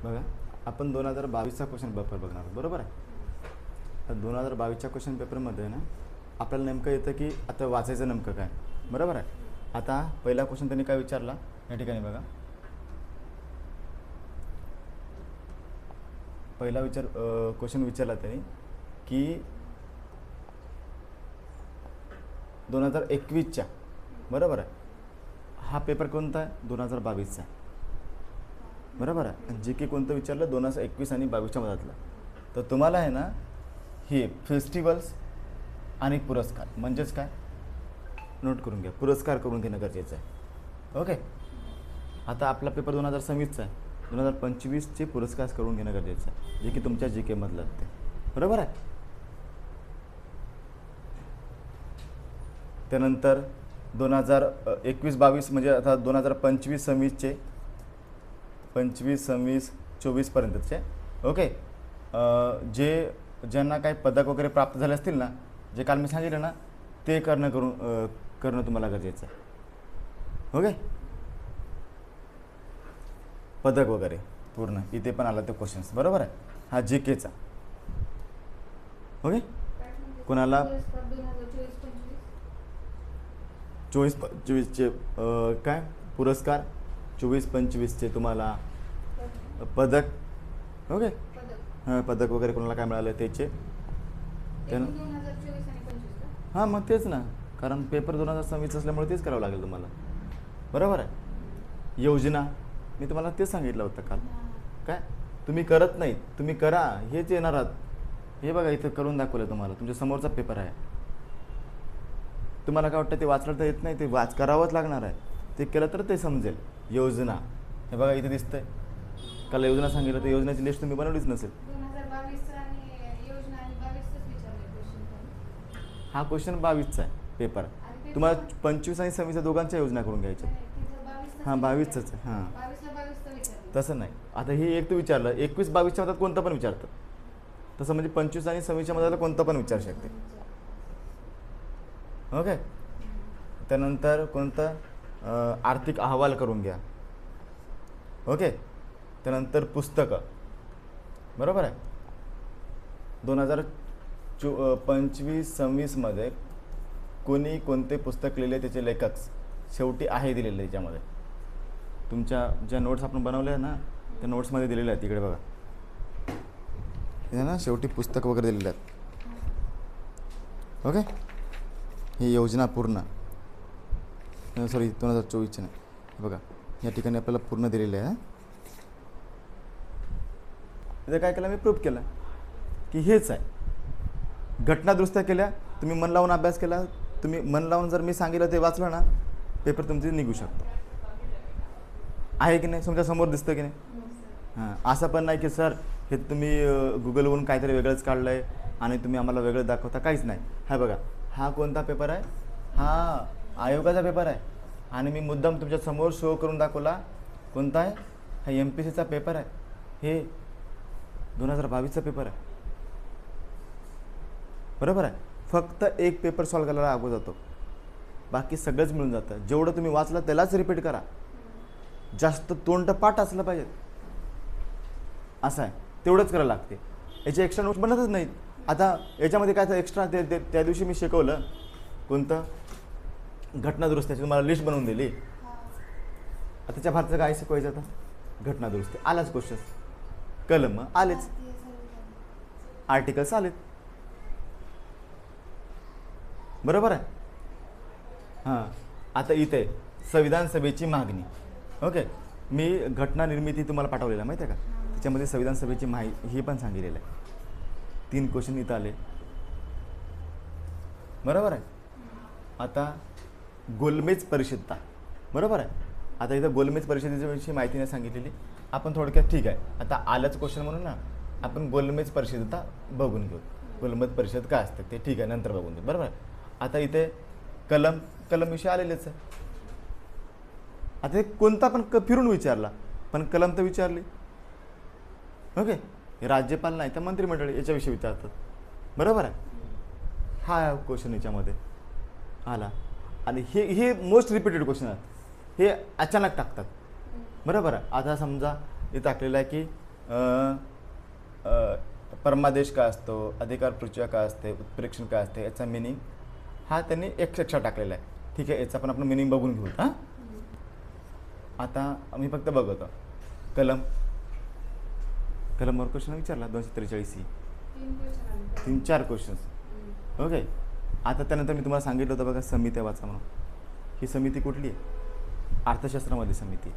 बघा, आपण 2022चा question paper बघणार आहोत, बरोबर आहे. तर 2022च्या क्वेश्चन पेपरमध्ये ना आपल्याला नेमकं येतं की आता वाचायचं नेमकं काय, बरोबर आहे. आता पहिला क्वेश्चन त्यांनी काय विचारला या ठिकाणी बघा. पहिला क्वेश्चन विचारला त्यांनी की 2021च्या, बरोबर आहे, हा पेपर कोणता आहे, 2022चा, बरोबर आहे. आणि जे की कोणतं विचारलं 2021 आणि 22च्या मधातलं. तर तुम्हाला आहे ना हे फेस्टिवल्स आणि पुरस्कार म्हणजेच काय नोट करून घ्या, पुरस्कार करून घेणं गरजेचं आहे. ओके. आता आपला पेपर 2026चा आहे, 2025चे पुरस्कार करून घेणं गरजेचं आहे, जे की तुमच्या जी के मधलं ते, बरोबर आहे. त्यानंतर 2021-22 म्हणजे आता 2025-26चे 25-26-24पर्यंतचे, ओके. जे ज्यांना काही पदक वगैरे प्राप्त झाले असतील ना, जे काल मी सांगितलं ना, ते करणं तुम्हाला गरजेचं आहे. ओके. पदक वगैरे पूर्ण इथे पण आला तो क्वेश्चन्स, बरोबर आहे. हा जी केचा. ओके. कोणाला 24-25चे काय पुरस्कार, 24-25चे तुम्हाला पदक, ओके. हां, पदक वगैरे कोणाला काय मिळालं त्याचे. हां, मग तेच ना, कारण पेपर 2026 असल्यामुळे तेच करावं लागेल तुम्हाला, बरोबर आहे. योजना मी तुम्हाला तेच सांगितलं होतं काल. काय तुम्ही करत नाही, तुम्ही करा, हेच येणार आहात. हे बघा इथं करून दाखवलं तुम्हाला, तुमच्या समोरचा पेपर आहे. तुम्हाला काय वाटतं ते वाचलं तर येत नाही, ते करावंच लागणार आहे. ते केलं तर ते समजेल. योजना हे बघा इथे दिसतंय. काल योजना सांगितलं तर योजनेची लिस्ट तुम्ही बनवलीच नसेल. हा क्वेश्चन 22चा आहे पेपर. तुम्हाला 25 आणि 26 दोघांच्या योजना करून घ्यायच्या. हां, 22च आहे. हां, तसं नाही. आता हे एक तर विचारलं, 21-22च्या मधात कोणतं पण विचारतं, तसं म्हणजे 25 आणि 26च्या मधात कोणतं पण विचारू शकते. ओके. त्यानंतर कोणतं आर्थिक अहवाल करून घ्या. ओके. त्यानंतर पुस्तकं, बरोबर आहे. 2025-26मध्ये कोणी कोणते पुस्तक लिहिले त्याचे लेखक शेवटी आहे दिलेले त्याच्यामध्ये. तुमच्या ज्या नोट्स आपण बनवल्या ना त्या नोट्समध्ये दिलेल्या आहेत, तिकडे बघा हे ना, शेवटी पुस्तक वगैरे दिलेले आहेत. ओके. ही योजना पूर्ण, सॉरी 2024ची नाही, बघा या ठिकाणी आपल्याला पूर्ण दिलेले आहे. इथे काय केलं मी, प्रूफ केलं की हेच आहे. घटना दुरुस्त्या केल्या, तुम्ही मन लावून अभ्यास केला, तुम्ही मन लावून जर मी सांगितलं ते वाचलं ना, पेपर तुमचे निघू शकतो. आहे की नाही, तुमच्या समोर दिसतं की नाही. हां, असं पण नाही की सर हे तुम्ही गुगलवरून काहीतरी वेगळंच काढलं आहे आणि तुम्ही आम्हाला वेगळं दाखवता, काहीच नाही. हा बघा, हा कोणता पेपर आहे, हा आयोगाचा पेपर आहे. आणि मी मुद्दाम तुमच्या समोर शो करून दाखवला कोणता आहे, हा MPSCचा पेपर आहे. हे 2022चा पेपर आहे, बरोबर आहे. फक्त एक पेपर सॉल्व करायला अगोदर जातो, बाकी सगळंच मिळून जातं. जेवढं तुम्ही वाचलं त्यालाच रिपीट करा, जास्त तोंडपाठ असलं पाहिजे, असं आहे. तेवढंच करायला लागते, याचे एक्स्ट्रा नोट्स बनतच नाहीत. आता याच्यामध्ये काय एक्स्ट्रा त्या दिवशी मी शिकवलं कोणतं, घटना दुरुस्त्याची तुम्हाला लिस्ट बनवून दिली. आता त्याच्या भारताचं काय शिकवायचं, आता घटना दुरुस्ती आलाच क्वेश्चन, कलम आलेच, आर्टिकल्स आलेत, बरोबर आहे. हां, आता इथे संविधान सभेची मागणी. ओके. मी घटना निर्मिती तुम्हाला पाठवलेला माहिती आहे का, त्याच्यामध्ये संविधान सभेची हे पण सांगितलेलं आहे. 3 क्वेश्चन इथं आले, बरोबर आहे. आता गोलमेज परिषदता, बरोबर आहे. आता इथं गोलमेज परिषदेविषयी माहिती नाही सांगितलेली, आपण थोडक्यात ठीक आहे. आता आलंच क्वेश्चन म्हणून ना आपण गोलमेज परिषदता बघून घेऊ. गोलमेज परिषद काय असते ते ठीक आहे, नंतर बघून घेऊ, बरोबर आहे. आता इथे कलम विषय आलेलेच आहे. आता हे कोणता पण फिरून विचारला, पण कलम तर विचारली. ओके. हे राज्यपाल नाही तर मंत्रिमंडळ याच्याविषयी विचारतात, बरोबर आहे. हा क्वेश्चन याच्यामध्ये आला. आणि हे मोस्ट रिपीटेड क्वेश्चन आहेत, हे अचानक टाकतात, बरोबर आहे. आता समजा हे टाकलेलं आहे की परमादेश काय असतो, अधिकार पृच्छा काय असते, उत्प्रेक्षण काय असते, याचा मिनिंग हा त्यांनी एक लक्षात टाकलेला आहे. ठीक आहे, याचा पण आपण मिनिंग बघून घेऊ. हां, आता मी फक्त बघतो. कलमवर क्वेश्चन विचारला 243 3-4 क्वेश्चन्स. ओके, आता त्यानंतर मी तुम्हाला सांगितलं होतं बघा समित्या वाचा म्हणून. ही समिती कुठली आहे? अर्थशास्त्रामधली समिती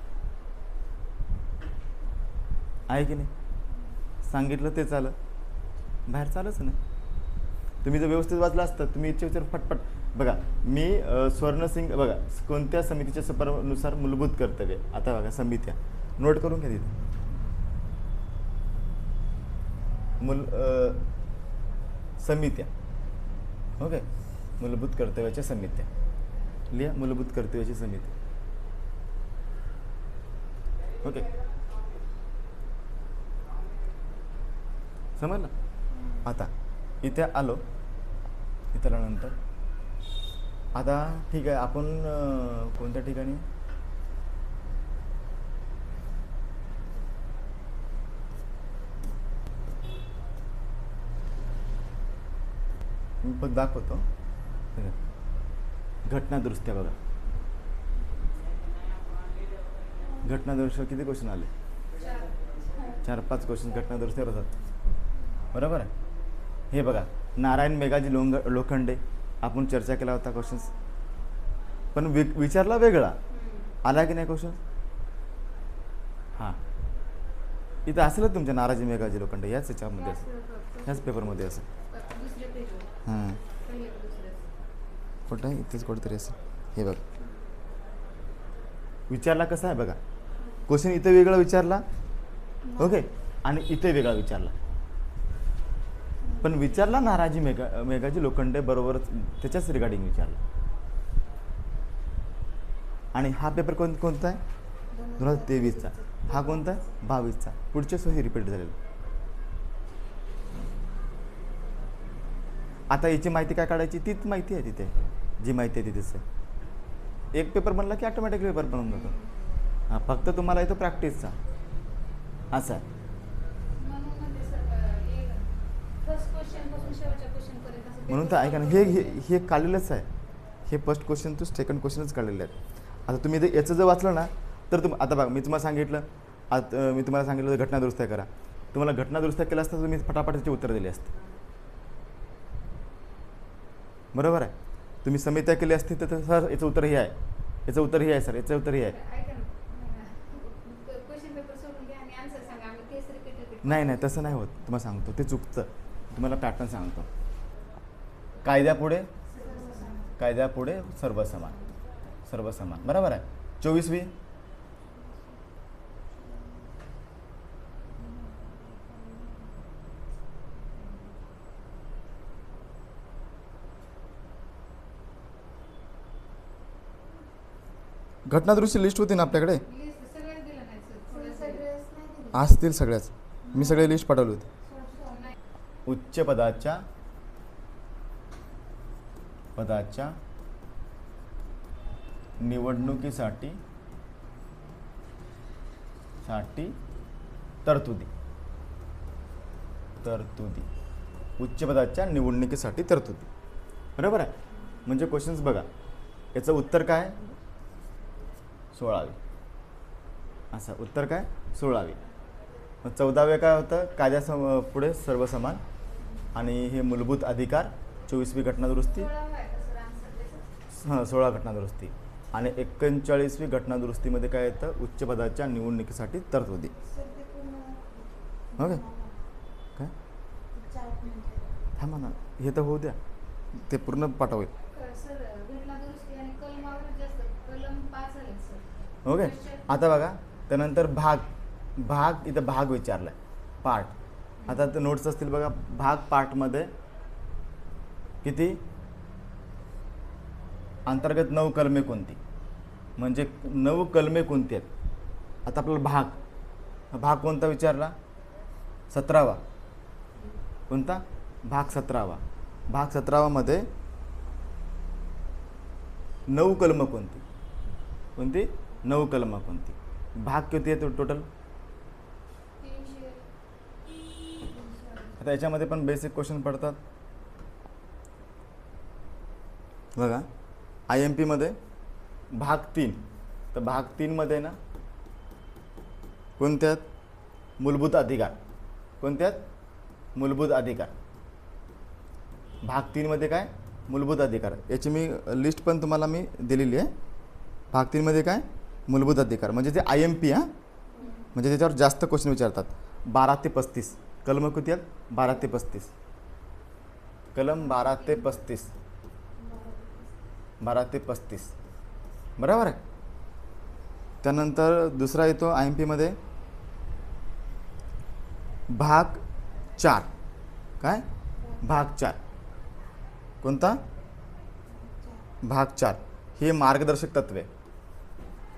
आहे की नाही? सांगितलं ते चालं, बाहेर चालच नाही. तुम्ही जर व्यवस्थित वाचलं असतं तुम्ही इच्छा विचार फटफट बघा. मी स्वर्णसिंग बघा कोणत्या समितीच्या सफरानुसार मूलभूत कर्तव्य. आता बघा समित्या नोट करून घ्या तिथे. समित्या. ओके, मूलभूत कर्तव्याच्या समित्या लिहा. मूलभूत कर्तव्याची समिती. ओके, समजलं? आता इथे आलो. इथे आल्यानंतर आता ठीक आहे, आपण कोणत्या ठिकाणी मी पण दाखवतो. घटनादुरुस्त्या बघा. घटनादुरुस्त्यावर किती क्वेश्चन आले? 4-5 क्वेश्चन घटनादुरुस्त्यावर होतात. बरोबर आहे. हे बघा नारायण मेघाजी लोखंडे आपण चर्चा केला होता क्वेश्चन्स, पण विचारला वेगळा. आला की नाही क्वेश्चन? हां, इथं असेल तुमच्या नारायण मेघाजी लोखंडे याच याच्यामध्ये असेल, ह्याच पेपरमध्ये असेल. हां, कुठं आहे? इथेच कुठेतरी असेल. हे बघ विचारला कसा आहे बघा. क्वेश्चन इथे वेगळा विचारला. ओके, आणि इथे वेगळा विचारला. पण विचारला नाराजी मेघाजी लोखंडे बरोबरच त्याच्याच रिगार्डिंग विचारला. आणि हा पेपर कोणता आहे? 2023चा. हा कोणता आहे? 22चा. पुढच्या सोयी रिपीट झालेला. आता याची माहिती काय काढायची? तीच माहिती आहे तिथे, जी माहिती आहे तिथेच आहे. एक पेपर बनला की ऑटोमॅटिक पेपर बनून जातो. हां, फक्त तुम्हाला येतो प्रॅक्टिसचा. असं आहे. म्हणून तर ऐका ना, हे काढलेलंच आहे. हे फर्स्ट क्वेश्चन टू सेकंड क्वेश्चनच काढलेले आहेत. आता तुम्ही याचं जर वाचलं ना तर आता बघा मी तुम्हाला सांगितलं. आता मी तुम्हाला सांगितलं घटनादुरुस्त्या करा. तुम्हाला घटनादुरुस्त्या केला असता तुम्ही फटाफट त्याचे उत्तर दिले असते. बरोबर आहे. तुम्ही समित्या केली असती तर सर याचं उत्तर हे आहे, याचं उत्तर हे आहे, सर याचं उत्तर हे आहे. नाही नाही, तसं नाही होत. तुम्हाला सांगतो ते चुकतं. तुम्हाला पॅटर्न सांगतो. कायद्यापुढे सर्व समान. बरोबर आहे. 24वी घटनादुरुस्ती लिस्ट होती ना आपल्याकडे? असतील सगळ्याच. मी सगळे लिस्ट पाठवली होती. उच्च पदाच्या निवडणुकीसाठी तरतुदी. उच्च पदाच्या निवडणुकीसाठी तरतुदी. बरोबर आहे. म्हणजे क्वेश्चन्स बघा. याचं उत्तर काय? 16वी. असं उत्तर काय? 16वी. मग 14वे काय होतं? कायद्या पुढे सर्व समान. आणि हे मूलभूत अधिकार. 24वी घटनादुरुस्ती. हां, 16 घटनादुरुस्ती. आणि 39वी घटनादुरुस्तीमध्ये काय येतं? उच्च पदाच्या निवडणुकीसाठी तरतुदी. ओके, काय थांबा ना, हे तर होऊ द्या. ते पूर्ण पाठवेल. ओके, आता बघा त्यानंतर भाग इथं भाग विचारला आहे. पार्ट. आता ते नोट्स असतील बघा. भाग पार्टमध्ये किती? अंतर्गत 9 कलमे कोणती? म्हणजे 9 कलमे कोणती आहेत? आता आपल्याला भाग कोणता विचारला? 17वा. कोणता? भाग 17वा. भाग 17वामध्ये 9 कलमं कोणती? 9 कलमं कोणती? भाग किती आहे टोटल? आता याच्यामध्ये पण बेसिक क्वेश्चन पडतात बघा. IMP मध्ये भाग 3, तर भाग 3 मध्ये ना कोणत्यात मूलभूत अधिकार, कोणत्यात मूलभूत अधिकार, भाग 3 मध्ये काय मूलभूत अधिकार, याची मी लिस्ट पण तुम्हाला मी दिलेली आहे. भाग 3 मध्ये काय मूलभूत अधिकार म्हणजे ते IMP हां, म्हणजे त्याच्यावर जास्त क्वेश्चन विचारतात. 12 ते 35 कलम किती आहेत, 12 ते 35 कलम 12 ते 35 12 ते 35 बरोबर आहे. त्यानंतर दुसरा येतो IMP मध्ये भाग 4, काय भाग 4, कोणता भाग 4, हे मार्गदर्शक तत्वे,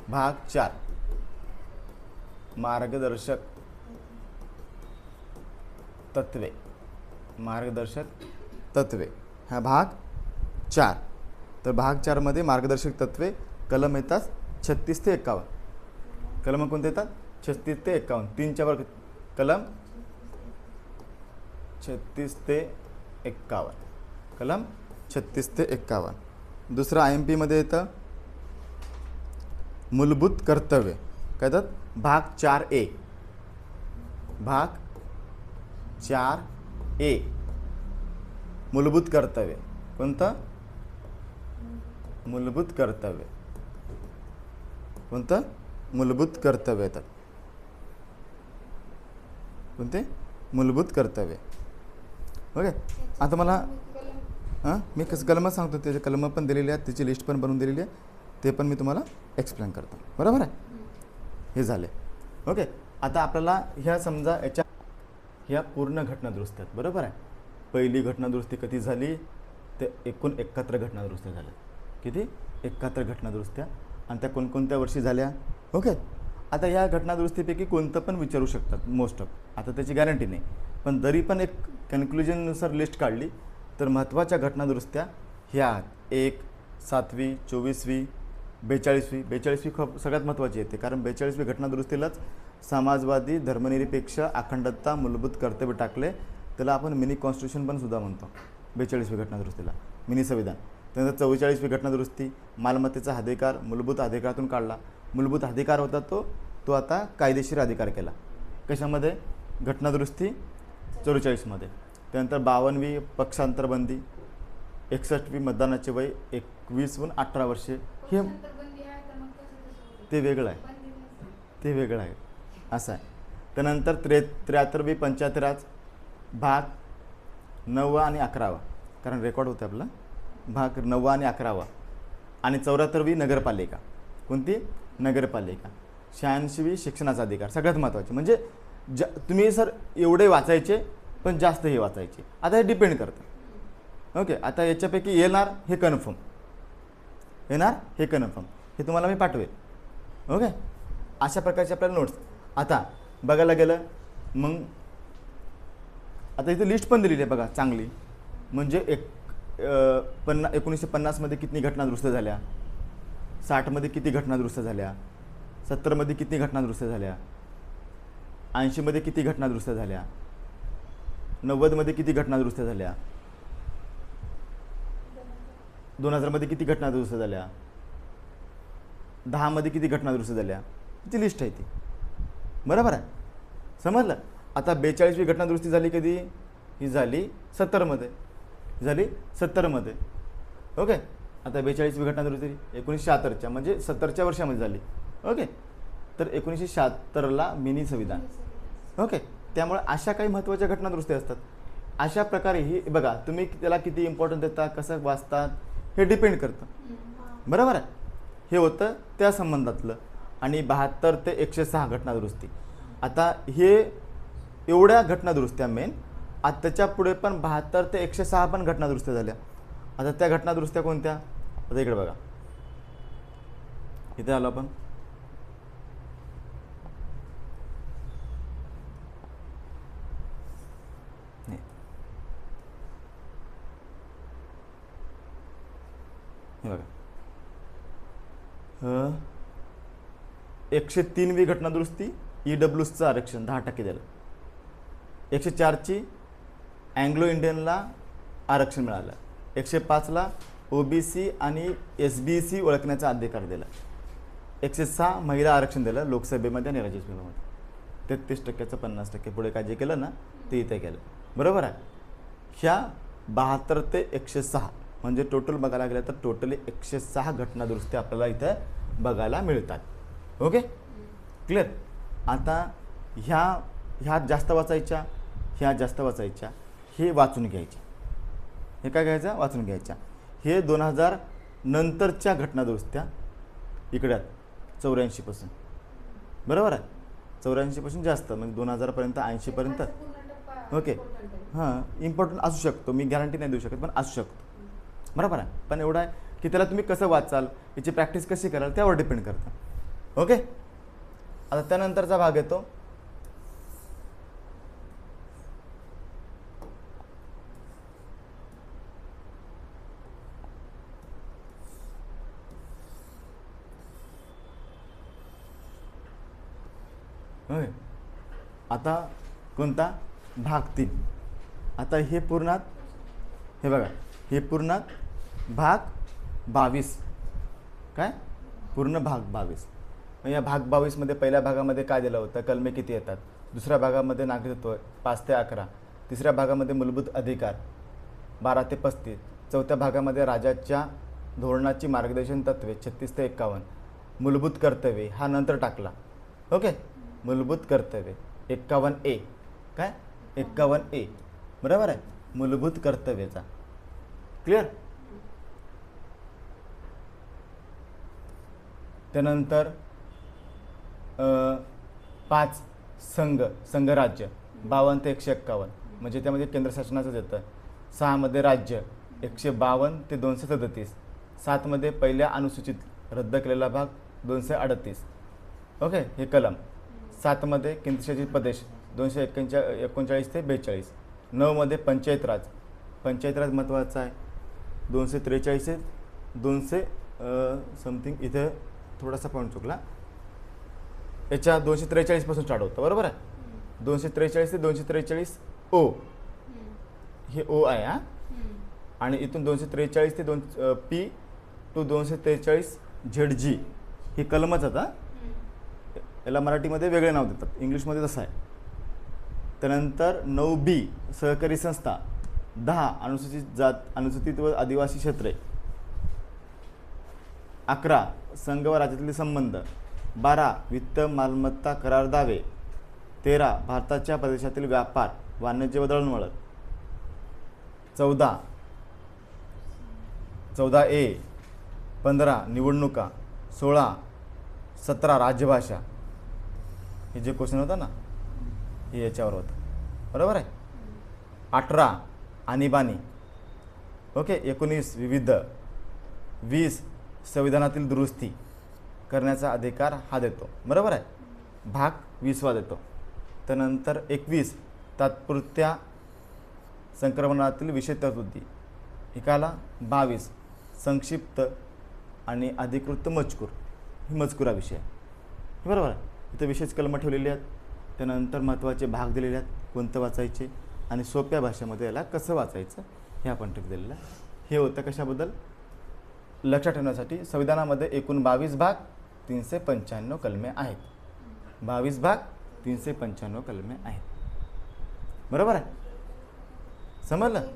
भाग 4 मार्गदर्शक तत्वे, मार्गदर्शक तत्वे, हा भाग 4. तर भाग 4 मध्ये मार्गदर्शक तत्वे कलम येतात 36 ते 51. कलम कोणते येतात 36 ते 51, 3च्या वर कलम 36 ते 51, कलम 36 ते 51. दुसरं IMP मध्ये येतं मूलभूत कर्तव्य, काय येतात भाग 4A, भाग 4A मूलभूत कर्तव्य, कोणतं मूलभूत कर्तव्य, कोणतं मूलभूत कर्तव्य येतात, कोणते मूलभूत कर्तव्य. ओके. आता मला मी कसं कलमच सांगतो, त्याचे कलम पण दिलेले आहेत, त्याची लिस्ट पण बनवून दिलेली आहे, ते पण मी तुम्हाला एक्सप्लेन करतो. बरोबर आहे, हे झाले. ओके. आता आपल्याला ह्या समजा याच्या ह्या पूर्ण घटना दुरुस्त्या आहेत. बरोबर आहे. पहिली घटना दुरुस्ती कधी झाली, ते एकूण 71 घटना दुरुस्त्या झाल्या. किती 71 घटना दुरुस्त्या, आणि त्या कोणकोणत्या वर्षी झाल्या. ओके. आता ह्या घटना दुरुस्तीपैकी कोणतं पण विचारू शकतात मोस्ट ऑफ, आता त्याची गॅरंटी नाही, पण तरी पण एक कन्क्लुजननुसार लिस्ट काढली तर महत्त्वाच्या घटना दुरुस्त्या ह्या 1, 7वी, 24वी, 42वी. 42वी खूप सगळ्यात महत्त्वाची येते, कारण 42वी घटना दुरुस्तीलाच समाजवादी धर्मनिरपेक्ष अखंडता मूलभूत कर्तव्य टाकले, त्याला आपण मिनी कॉन्स्टिट्यूशन पण सुद्धा म्हणतो. 42वी घटना दुरुस्तीला मिनी संविधान. त्यानंतर 44वी घटना दुरुस्ती मालमत्तेचा अधिकार मूलभूत अधिकारातून काढला. मूलभूत अधिकार होता तो आता कायदेशीर अधिकार केला. कशामध्ये घटना दुरुस्ती 44मध्ये. त्यानंतर 52वी पक्षांतरबंदी, 61वी मतदानाचे वय 21हून 18 वर्षे, हे ते वेगळं आहे, ते वेगळं आहे असं आहे. त्यानंतर 73वी पंचायती राज भाग 9 आणि 11, कारण रेकॉर्ड होतं आपलं, भाग 9 आणि 11, आणि 74वी नगरपालिका, कोणती नगरपालिका. 86वी शिक्षणाचा अधिकार, सगळ्यात महत्त्वाचे. म्हणजे तुम्ही सर एवढे वाचायचे पण जास्त हे वाचायचे, आता हे डिपेंड करतं. ओके. आता याच्यापैकी येणार हे कन्फर्म, येणार हे कन्फर्म, हे तुम्हाला मी पाठवेल. ओके. अशा प्रकारचे आपल्याला नोट्स. आता बघायला गेलं मग आता इथे लिस्ट पण दिलेली आहे बघा चांगली. म्हणजे 1950मध्ये किती घटना दुरुस्त झाल्या, 60मध्ये किती घटना दुरुस्त झाल्या, 70मध्ये किती घटना दुरुस्त झाल्या, 80मध्ये किती घटना दुरुस्त झाल्या, 90मध्ये किती घटना दुरुस्त झाल्या, 2000मध्ये किती घटना दुरुस्त झाल्या, 10मध्ये किती घटना दुरुस्त झाल्या, ती लिस्ट आहे ती. बरोबर आहे, समजलं. आता 42वी घटना दुरुस्ती झाली कधी, ही झाली 70मध्ये, झाली 70मध्ये. ओके. आता 42वी घटना दुरुस्ती 1976च्या, म्हणजे 70च्या वर्षामध्ये झाली. ओके. तर 1976ला मिनी संविधान. ओके. त्यामुळे अशा काही महत्त्वाच्या घटना दुरुस्त्या असतात. अशा प्रकारे ही बघा, तुम्ही त्याला किती इम्पॉर्टन्स देता, कसं वाचतात, हे डिपेंड करतं. बरोबर आहे. हे होतं त्या संबंधातलं. आणि 72 ते 106 घटना दुरुस्ती. आता हे एवढ्या घटना दुरुस्त्या मेन. आता त्याच्या पुढे पण 72 ते 106 पण घटना दुरुस्त्या झाल्या. आता त्या घटना दुरुस्त्या कोणत्या, आता इकडे बघा, इथे आलो आपण. हे बघा, 103वी घटना दुरुस्ती, EWSचं आरक्षण 10% दिलं. 104ची अँग्लो इंडियनला आरक्षण मिळालं. 105ला OBC आणि SBC ओळखण्याचा अधिकार दिला. 106 महिला आरक्षण दिलं लोकसभेमध्ये आणि राज्यसभेमध्ये. 33%चं 50% पुढे काय जे केलं ना ते इथे केलं. बरोबर आहे. ह्या 72 ते 106 म्हणजे टोटल बघायला गेलं तर टोटली 106 घटना दुरुस्त्या आपल्याला इथं बघायला मिळतात. Okay, clear. आता ह्या जास्त वाचायच्या, ह्या जास्त वाचायच्या, हे वाचून घ्यायच्या. हे काय घ्यायचं? वाचून घ्यायच्या. हे 2000 नंतरच्या घटना दुरुस्त्या इकडे आहेत 84पासून. बरोबर आहे. 84पासून जास्त म्हणजे 2000पर्यंत 80पर्यंत. ओके, हां, इम्पॉर्टंट असू शकतो, मी गॅरंटी नाही देऊ शकत पण असू शकतो. बरोबर आहे. पण एवढं आहे की त्याला तुम्ही कसं वाचाल, याची प्रॅक्टिस कशी कराल त्यावर डिपेंड करतं. ओके, आता त्यानंतरचा भाग येतो होय. आता कोणता? भाग 3. आता हे पूर्णात, हे बघा, हे पूर्णात भाग 22. काय? पूर्ण भाग 22. मग या भाग 22मध्ये पहिल्या भागामध्ये काय दिलं होतं? कलमे किती येतात. दुसऱ्या भागामध्ये नागरिकत्व 5 ते 11. तिसऱ्या भागामध्ये मूलभूत अधिकार 12 ते 35. चौथ्या भागामध्ये राजाच्या धोरणाची मार्गदर्शन तत्त्वे 36 ते 51. मूलभूत कर्तव्ये हा नंतर टाकला. ओके, मूलभूत कर्तव्ये 51A. काय? 51A. बरोबर आहे. मूलभूत कर्तव्याचा. क्लिअर. त्यानंतर 5 संघराज्य 52 ते 151 म्हणजे त्यामध्ये केंद्र शासनाचंच येतं. 6 मध्ये राज्य 152 ते 237. 7 मध्ये पहिल्या अनुसूचित रद्द केलेला भाग 238. ओके, हे कलम. 7 मध्ये केंद्रशासित प्रदेश 239 ते 42. 9 मध्ये पंचायत राज महत्त्वाचा आहे. 243 ते 200 समथिंग. इथे थोडासा पॉईंट चुकला. याच्या 243 स्टार्ट होतं. बरोबर आहे. 243 ते 243 ओ, हे ओ आहे. हां, आणि इथून 243 ते P टू 243 ZG हे कलमच आता. याला मराठीमध्ये वेगळे नाव देतात, इंग्लिशमध्ये तसं आहे. त्यानंतर 9B सहकारी संस्था. 10 अनुसूचित व आदिवासी क्षेत्रे. 11 संघ व राज्यातील संबंध. 12 वित्त मालमत्ता करार दावे. 13 भारताच्या प्रदेशातील व्यापार वाणिज्य व दळणवळण. 14A 15 निवडणुका. 17 राज्यभाषा. हे जे क्वेश्चन होता ना हे याच्यावर होतं. बरोबर आहे. 18 आणीबाणी. ओके. 19 विविध. 20 संविधानातील दुरुस्ती करण्याचा अधिकार हा देतो. बरोबर आहे. भाग 20वा देतो. त्यानंतर 21 तात्पुरत्या संक्रमणातील विषय तरतुदी. एकाला 22 संक्षिप्त आणि अधिकृत मजकूर. ही मजकुराविषय आहे. बरोबर आहे. इथं विशेष कलमं ठेवलेली आहेत. त्यानंतर महत्त्वाचे भाग दिलेले आहेत, कोणतं वाचायचे आणि सोप्या भाषेमध्ये याला कसं वाचायचं हे आपण टिप दिलेलं आहे. हे होतं कशाबद्दल? लक्षात ठेवण्यासाठी. संविधानामध्ये एकूण 22 भाग 395 कलमे आहेत. 22 भाग 395 कलमे आहेत. बरोबर आहे. समजलं?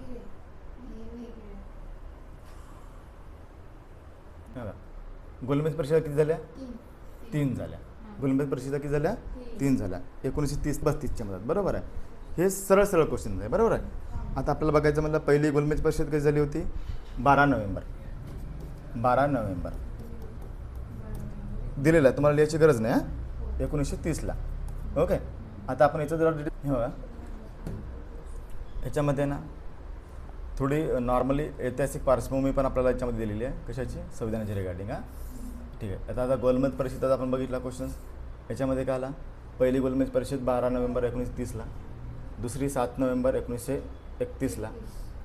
गोलमेज परिषदा किती झाल्या? 3 झाल्या. गोलमेज परिषदा किती झाल्या? 3 झाल्या. 1930-32च्या मधात. बरोबर आहे. हे सरळ क्वेश्चन आहे. बरोबर आहे. आता आपल्याला बघायचं म्हणलं पहिली गोलमेज परिषद कधी झाली होती? 12 नोव्हेंबर. 12 नोव्हेंबर दिलेलं आहे, तुम्हाला लिहायची गरज नाही. 1930ला. ओके. आता आपण याचं जरा डिटेल हे बघा. याच्यामध्ये ना थोडी नॉर्मली ऐतिहासिक पार्श्वभूमी पण आपल्याला याच्यामध्ये दिलेली आहे. कशाची? संविधानाची रिगार्डिंग. हां, ठीक आहे. आता गोलमेज परिषदेचा आपण बघितला क्वेश्चन्स. याच्यामध्ये काय आला? पहिली गोलमेज परिषद 12 नोव्हेंबर 1930ला. दुसरी 7 नोव्हेंबर 1931ला.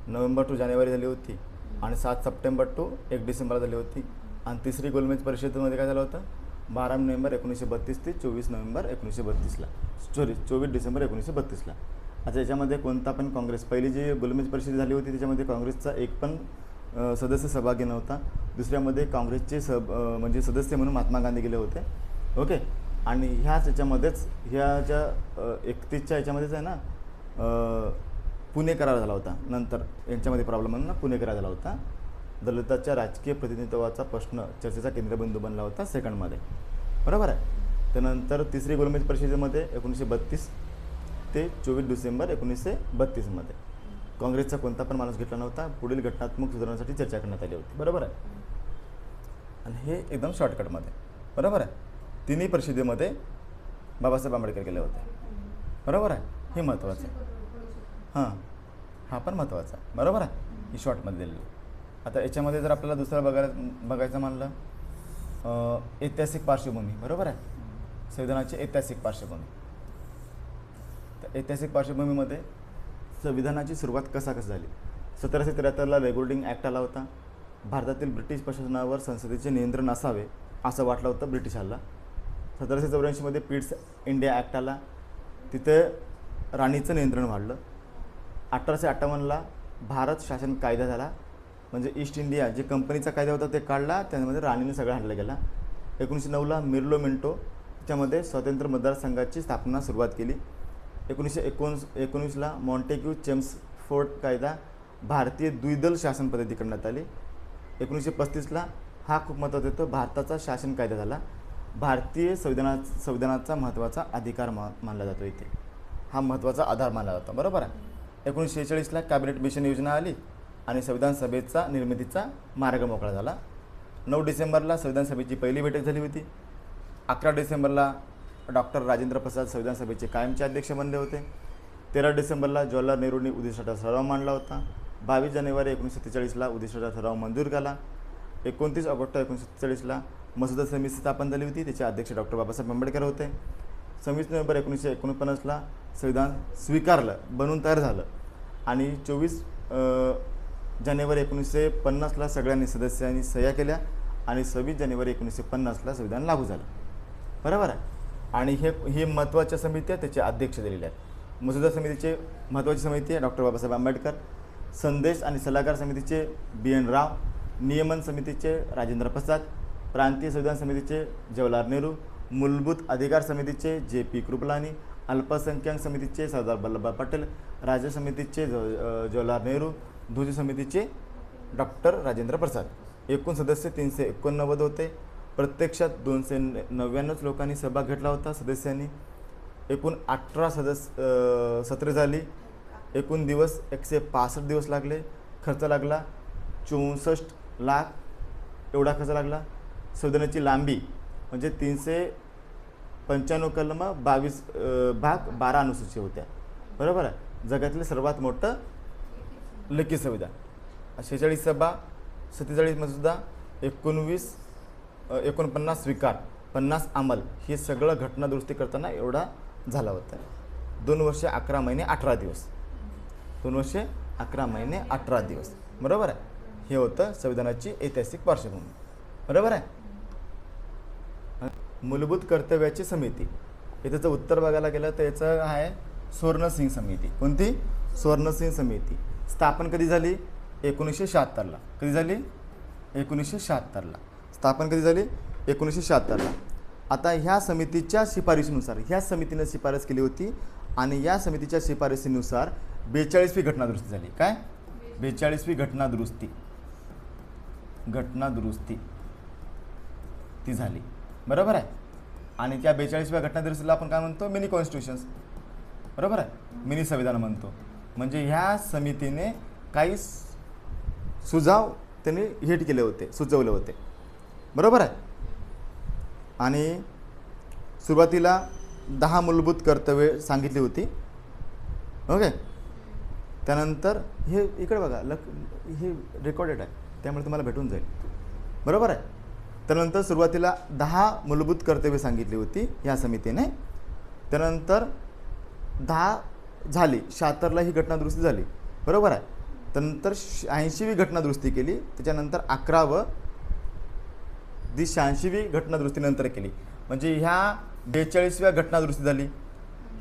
नोव्हेंबर टू जानेवारी झाली होती आणि 7 सप्टेंबर टू 1 डिसेंबरला झाली होती. आणि तिसरी गोलमेज परिषदेमध्ये काय झालं होतं? 12 नोव्हेंबर 1932 ते 24 नोव्हेंबर 1932ला. 24 डिसेंबर 1932ला. आता याच्यामध्ये कोणता पण काँग्रेस, पहिली जी गोलमेज परिषद झाली होती त्याच्यामध्ये काँग्रेसचा एक पण सदस्य सहभागी नव्हता. दुसऱ्यामध्ये काँग्रेसचे म्हणजे सदस्य म्हणून महात्मा गांधी गेले होते. ओके. आणि ह्याच याच्यामध्येच ह्या ज्या 31च्या याच्यामध्येच आहे ना पुणे करार झाला होता. नंतर यांच्यामध्ये प्रॉब्लेम म्हणून ना पुणे करार झाला होता. दलिताच्या राजकीय प्रतिनिधित्वाचा प्रश्न चर्चेचा केंद्रबिंदू बनला होता सेकंडमध्ये. बरोबर आहे. त्यानंतर तिसरी गोलमेज परिषदेमध्ये 1932 ते 24 डिसेंबर 1932मध्ये काँग्रेसचा कोणता पण माणूस घेतला नव्हता. पुढील घटनात्मक सुधारणांसाठी चर्चा करण्यात आली होती. बरोबर आहे. आणि हे एकदम शॉर्टकटमध्ये. बरोबर आहे. तिन्ही परिषदेमध्ये बाबासाहेब आंबेडकर गेले होते. बरोबर आहे. हे महत्त्वाचं आहे. हां, हा पण महत्त्वाचा आहे. बरोबर आहे. ही शॉर्टमध्ये दिलेली. आता याच्यामध्ये जर आपल्याला दुसरं बघायचं म्हणलं ऐतिहासिक पार्श्वभूमी. बरोबर आहे. संविधानाची ऐतिहासिक पार्श्वभूमी. तर ऐतिहासिक पार्श्वभूमीमध्ये संविधानाची सुरुवात कशी झाली. 1773ला रेग्युलेटिंग ॲक्ट आला होता. भारतातील ब्रिटिश प्रशासनावर संसदेचे नियंत्रण असावे असं वाटलं होतं ब्रिटिशांना. 1784मध्ये पिट्स इंडिया ॲक्ट आला. तिथे राणीचं नियंत्रण वाढलं. 1858ला भारत शासन कायदा झाला. म्हणजे ईस्ट इंडिया जे कंपनीचा कायदा होता ते काढला. त्यामध्ये राणीने सगळं हाणलं गेला. 1909ला मिर्लो मिंटो त्याच्यामध्ये स्वतंत्र मतदारसंघाची स्थापना सुरुवात केली. 1919ला मॉन्टेग्यू चेम्सफोर्ड कायदा भारतीय द्विदल शासन पद्धती करण्यात आली. 1935ला हा खूप महत्त्वाचा येतो, भारताचा शासन कायदा झाला. भारतीय संविधानाचा महत्त्वाचा अधिकार मानला जातो. इथे हा महत्त्वाचा आधार मानला जातो. बरोबर आहे. 1946ला कॅबिनेट मिशन योजना आली आणि संविधान सभेचा निर्मितीचा मार्ग मोकळा झाला. 9 डिसेंबरला संविधान सभेची पहिली बैठक झाली होती. 11 डिसेंबरला डॉक्टर राजेंद्र प्रसाद संविधान सभेचे कायमचे अध्यक्ष बनले होते. 13 डिसेंबरला जवाहरलाल नेहरूंनी उद्दिष्टाचा ठराव मांडला होता. 22 जानेवारी 1947ला उद्दिष्टाचा ठराव मंजूर झाला. 29 ऑगस्ट 1947ला मसुदा समिती स्थापन झाली होती. त्याचे अध्यक्ष डॉक्टर बाबासाहेब आंबेडकर होते. 26 नोव्हेंबर 1949ला संविधान स्वीकारलं, बनून तयार झालं. आणि 24 जानेवारी 1950ला सगळ्यांनी सदस्यांनी सह्या केल्या आणि 26 जानेवारी 1950ला संविधान लागू झालं. बरोबर आहे. आणि हे महत्त्वाच्या समित्या त्याचे अध्यक्ष दिलेले आहेत. मसुदा समितीचे महत्त्वाची समिती आहे डॉक्टर बाबासाहेब आंबेडकर. संदेश आणि सल्लागार समितीचे BN राव. नियमन समितीचे राजेंद्र प्रसाद. प्रांतीय संविधान समितीचे जवाहरलाल नेहरू. मूलभूत अधिकार समितीचे JP कृपलानी. अल्पसंख्याक समितीचे सरदार वल्लभभाई पटेल. राज्य समितीचे जवाहरलाल नेहरू. ध्वज समितीचे डॉक्टर राजेंद्र प्रसाद. एकूण सदस्य 389 होते. प्रत्यक्षात 299 लोकांनी सहभाग घेतला होता सदस्यांनी. एकूण 18 सत्रे झाली. एकूण दिवस 165 दिवस लागले. खर्च लागला 64 लाख एवढा खर्च लागला. संविधानाची लांबी म्हणजे 395 कलम 22 भाग 12 अनुसूची होत्या. बरोबर आहे. जगातले सर्वात मोठं लिखित संविधान. 46 सभा, 47 मसुदा, 49 स्वीकार, 50 अंमल, हे सगळं घटना दुरुस्ती करताना एवढा झाला होता. 2 वर्षे 11 महिने 18 दिवस. 2 वर्षे 11 महिने 18 दिवस. बरोबर आहे. हे होतं संविधानाची ऐतिहासिक पार्श्वभूमी. बरोबर आहे. मूलभूत कर्तव्याची समिती. इथं जर उत्तर बघायला गेलं तर याचं आहे स्वर्णसिंग समिती. कोणती? स्वर्णसिंग समिती. स्थापन कधी झाली? 1976ला. कधी झाली? 1976ला. स्थापन कधी झाली? 1976ला. आता ह्या समितीच्या शिफारशीनुसार ह्या समितीने शिफारस केली होती आणि या समितीच्या शिफारशीनुसार 42वी घटनादुरुस्ती झाली. काय? 42वी घटनादुरुस्ती ती झाली. बरोबर आहे. आणि त्या 42व्या घटनादुरुस्तीला आपण काय म्हणतो? मिनी कॉन्स्टिट्यूशन्स. बरोबर आहे. मिनी संविधान म्हणतो. म्हणजे ह्या समितीने काही सुझाव त्यांनी हिट केले होते, सुचवले होते. बरोबर आहे. आणि सुरुवातीला 10 मूलभूत कर्तव्ये सांगितली होती. ओके. त्यानंतर हे इकडे बघा, हे रेकॉर्डेड आहे त्यामुळे तुम्हाला भेटून जाईल. बरोबर आहे. त्यानंतर सुरुवातीला 10 मूलभूत कर्तव्ये सांगितली होती ह्या समितीने. त्यानंतर 10 झाली. 76ला ही घटनादुरुस्ती झाली. बरोबर आहे. त्यानंतर 80वी घटनादुरुस्ती केली. त्याच्यानंतर 86वी घटनादुरुस्तीनंतर केली. म्हणजे ह्या 42व्या घटनादुरुस्ती झाली.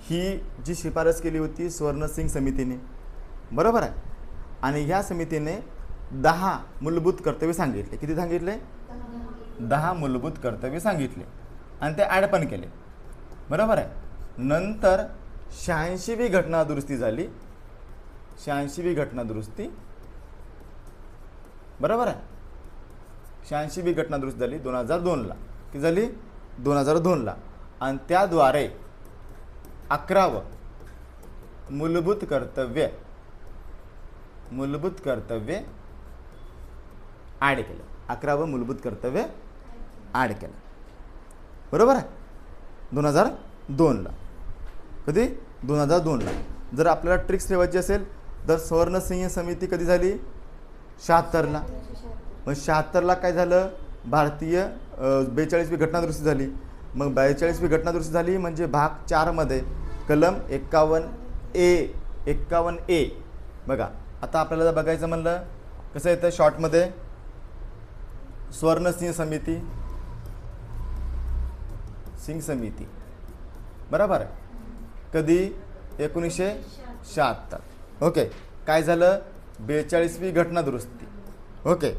ही जी शिफारस केली होती स्वर्णसिंग समितीने, बरोबर आहे. आणि ह्या समितीने 10 मूलभूत कर्तव्य सांगितले. किती सांगितले? 10 मूलभूत कर्तव्य सांगितले आणि ते ॲड पण केले, बरोबर आहे. नंतर 86वी घटना दुरुस्ती झाली. 86वी घटना दुरुस्ती, बरोबर आहे. 86वी घटना दुरुस्ती झाली 2002ला. किती झाली? 2002ला. आणि त्याद्वारे 11वं मूलभूत कर्तव्य ॲड केलं. 11वं मूलभूत कर्तव्य ॲड केलं, बरोबर आहे. 2002ला. कधी? 2002ला. जर आपल्याला ट्रिक्स ठेवायची असेल तर स्वर्णसिंह समिती कधी झाली? 76ला. मग 76ला काय झालं? भारतीय 42वी घटना दुरुस्ती झाली. मग 42वी घटना दुरुस्ती झाली म्हणजे भाग 4मध्ये कलम 51A. बघा आता आपल्याला जर बघायचं म्हणलं कसं येतं शॉर्टमध्ये, स्वर्णसिंह समिती, बरोबर आहे. कधी? 1976. ओके. काय झालं? 42वी घटना दुरुस्ती. ओके.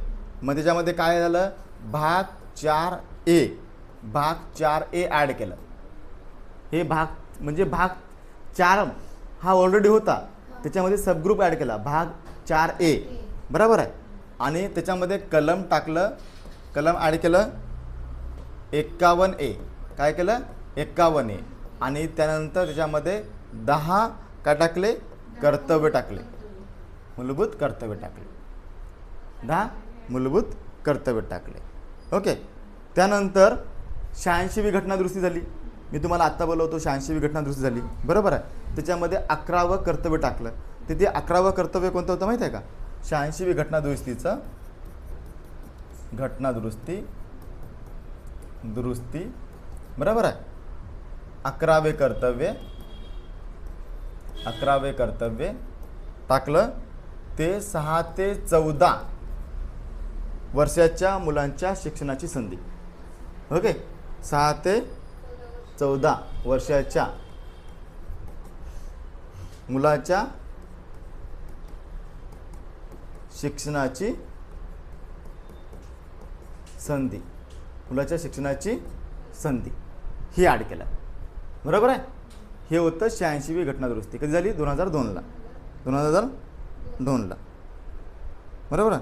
मग त्याच्यामध्ये काय झालं? भाग 4A ॲड केलं. हे भाग म्हणजे भाग 4 हा ऑलरेडी होता, त्याच्यामध्ये सबग्रुप ॲड केला भाग 4A, बरोबर आहे. आणि त्याच्यामध्ये कलम टाकलं, कलम ॲड केलं 51A. काय केलं? 51A. आणि त्यानंतर त्याच्यामध्ये 10 काय टाकले? कर्तव्य टाकले, मूलभूत कर्तव्य टाकले. 10 मूलभूत कर्तव्य टाकले. ओके. त्यानंतर 86वी घटना दुरुस्ती झाली. मी तुम्हाला आत्ता बोलवतो 86वी घटना दुरुस्ती झाली, बरोबर आहे. त्याच्यामध्ये 11वं कर्तव्य टाकलं. तिथे 11वं कर्तव्य कोणतं होतं माहिती आहे का? 86वी घटना दुरुस्तीचं दुरुस्ती, बरोबर आहे. 11वे कर्तव्य टाकलं. ते 6 ते 14 वर्षाच्या मुलांच्या शिक्षणाची संधी. ओके. 6 ते 14 वर्षाच्या मुलाच्या शिक्षणाची संधी, ही ॲड केलं, बरोबर आहे. हे होतं 86वी घटना दुरुस्ती. कधी झाली? 2002ला. बरोबर आहे.